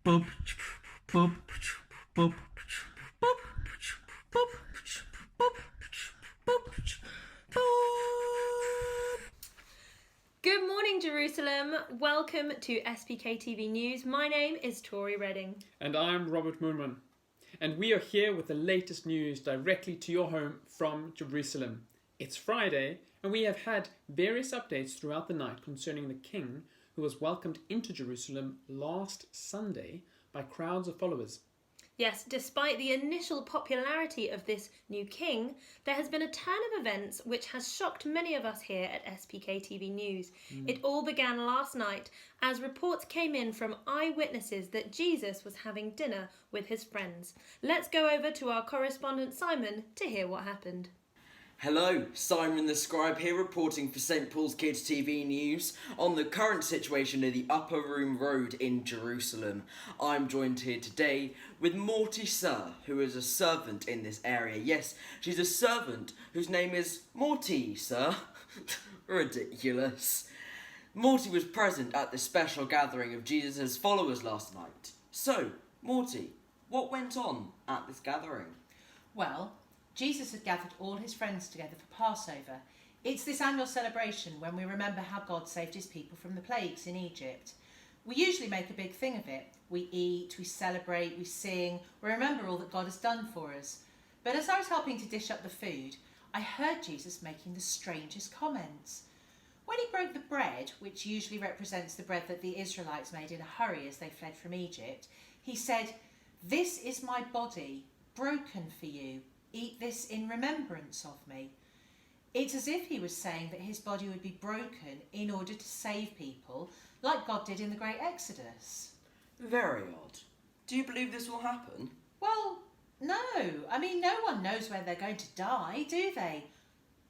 Boop, boop, boop, boop, boop, boop, boop, boop. Good morning, Jerusalem. Welcome to SPKTV News. My name is Tori Redding. And I'm Robert Moonman. And we are here with the latest news directly to your home from Jerusalem. It's Friday, and we have had various updates throughout the night concerning the king who was welcomed into Jerusalem last Sunday by crowds of followers. Yes, despite the initial popularity of this new king, there has been a turn of events which has shocked many of us here at SPKTV News. It all began last night as reports came in from eyewitnesses that Jesus was having dinner with his friends. Let's go over to our correspondent Simon to hear what happened. Hello, Simon the Scribe here reporting for St Paul's Kids TV News on the current situation near the Upper Room Road in Jerusalem. I'm joined here today with Morty Sir, who is a servant in this area. Yes, she's a servant whose name is Morty Sir. Ridiculous. Morty was present at the special gathering of Jesus' followers last night. So, Morty, what went on at this gathering? Well, Jesus had gathered all his friends together for Passover. It's this annual celebration when we remember how God saved his people from the plagues in Egypt. We usually make a big thing of it. We eat, we celebrate, we sing, we remember all that God has done for us. But as I was helping to dish up the food, I heard Jesus making the strangest comments. When he broke the bread, which usually represents the bread that the Israelites made in a hurry as they fled from Egypt, he said, "This is my body, broken for you. Eat this in remembrance of me." It's as if he was saying that his body would be broken in order to save people, like God did in the Great Exodus. Very odd. Do you believe this will happen? Well, no. I mean, no one knows when they're going to die, do they?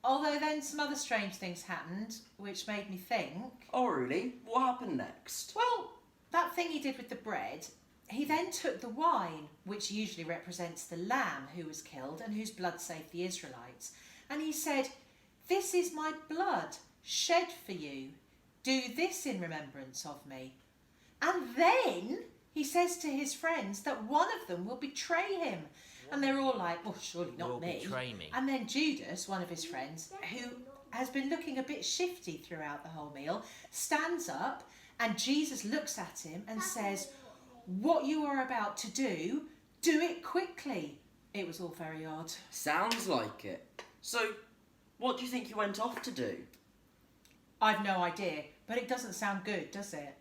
Although then some other strange things happened, which made me think. Oh really? What happened next? Well, that thing he did with the bread, he then took the wine, which usually represents the lamb who was killed and whose blood saved the Israelites, and he said, "This is my blood, shed for you. Do this in remembrance of me." And then he says to his friends that one of them will betray him. And they're all like, "Well, surely not Will me." betray me. And then Judas, one of his friends, who has been looking a bit shifty throughout the whole meal, stands up and Jesus looks at him and says, "What you are about to do it quickly." It was all very odd. Sounds like it. So, what do you think he went off to do? I've no idea, but it doesn't sound good, does it?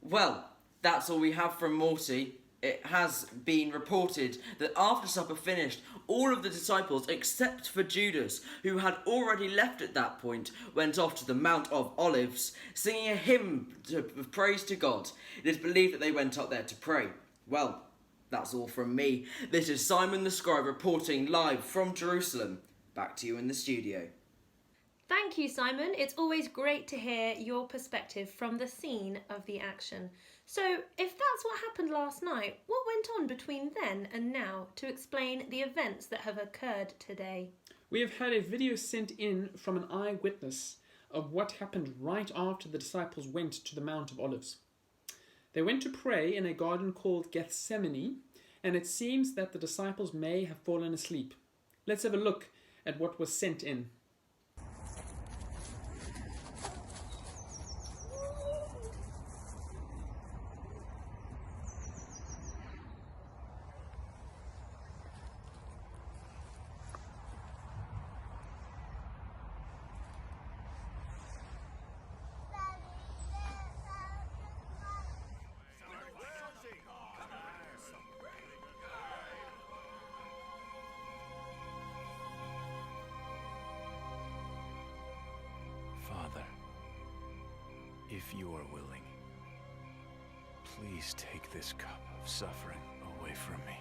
Well, that's all we have from Morty. It has been reported that after supper finished, all of the disciples, except for Judas, who had already left at that point, went off to the Mount of Olives, singing a hymn of praise to God. It is believed that they went up there to pray. Well, that's all from me. This is Simon the Scribe reporting live from Jerusalem. Back to you in the studio. Thank you, Simon. It's always great to hear your perspective from the scene of the action. So, if that's what happened last night, what went on between then and now to explain the events that have occurred today? We have had a video sent in from an eyewitness of what happened right after the disciples went to the Mount of Olives. They went to pray in a garden called Gethsemane, and it seems that the disciples may have fallen asleep. Let's have a look at what was sent in. Father, if you are willing, please take this cup of suffering away from me.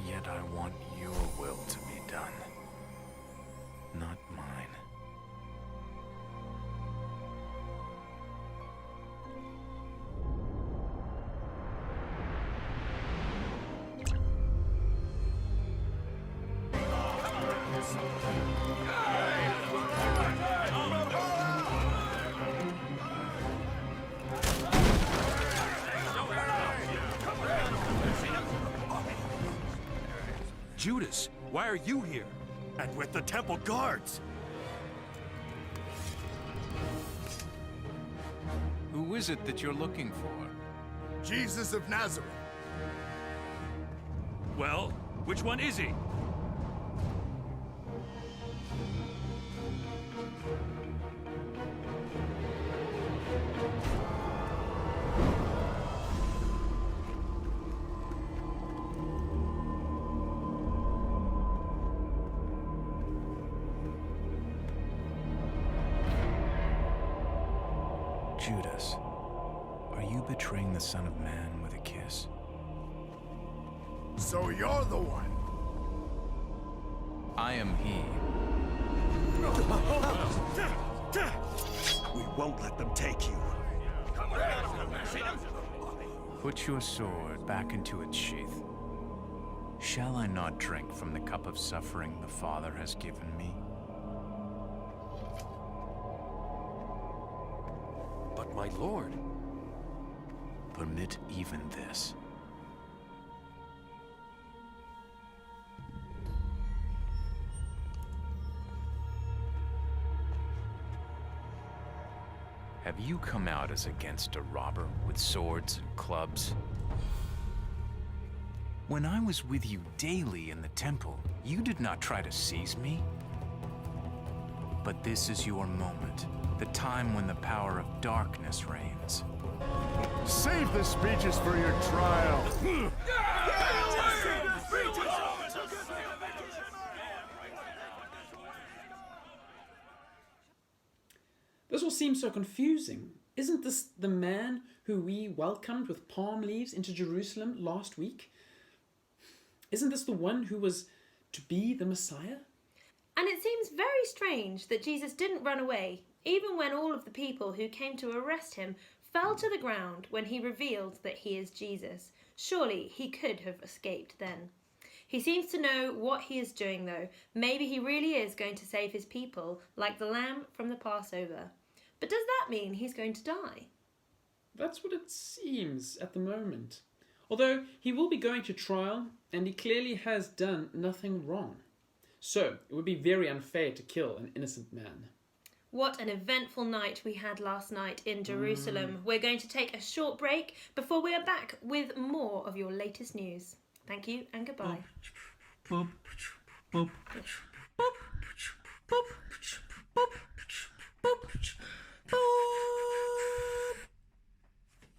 Yet I want your will to be done, not mine. Judas, why are you here? And with the temple guards? Who is it that you're looking for? Jesus of Nazareth. Well, which one is he? Judas, are you betraying the Son of Man with a kiss? So you're the one. I am he. We won't let them take you. Put your sword back into its sheath. Shall I not drink from the cup of suffering the Father has given me? But my lord. Permit even this. Have you come out as against a robber with swords and clubs? When I was with you daily in the temple, you did not try to seize me. But this is your moment, the time when the power of darkness reigns. Save the speeches for your trial. This all seems so confusing. Isn't this the man who we welcomed with palm leaves into Jerusalem last week? Isn't this the one who was to be the Messiah? And it seems very strange that Jesus didn't run away, even when all of the people who came to arrest him fell to the ground when he revealed that he is Jesus. Surely he could have escaped then. He seems to know what he is doing though. Maybe he really is going to save his people like the lamb from the Passover. But does that mean he's going to die? That's what it seems at the moment. Although he will be going to trial and he clearly has done nothing wrong. So it would be very unfair to kill an innocent man. What an eventful night we had last night in Jerusalem. We're going to take a short break before we are back with more of your latest news. Thank you and goodbye. Boop, boop, boop.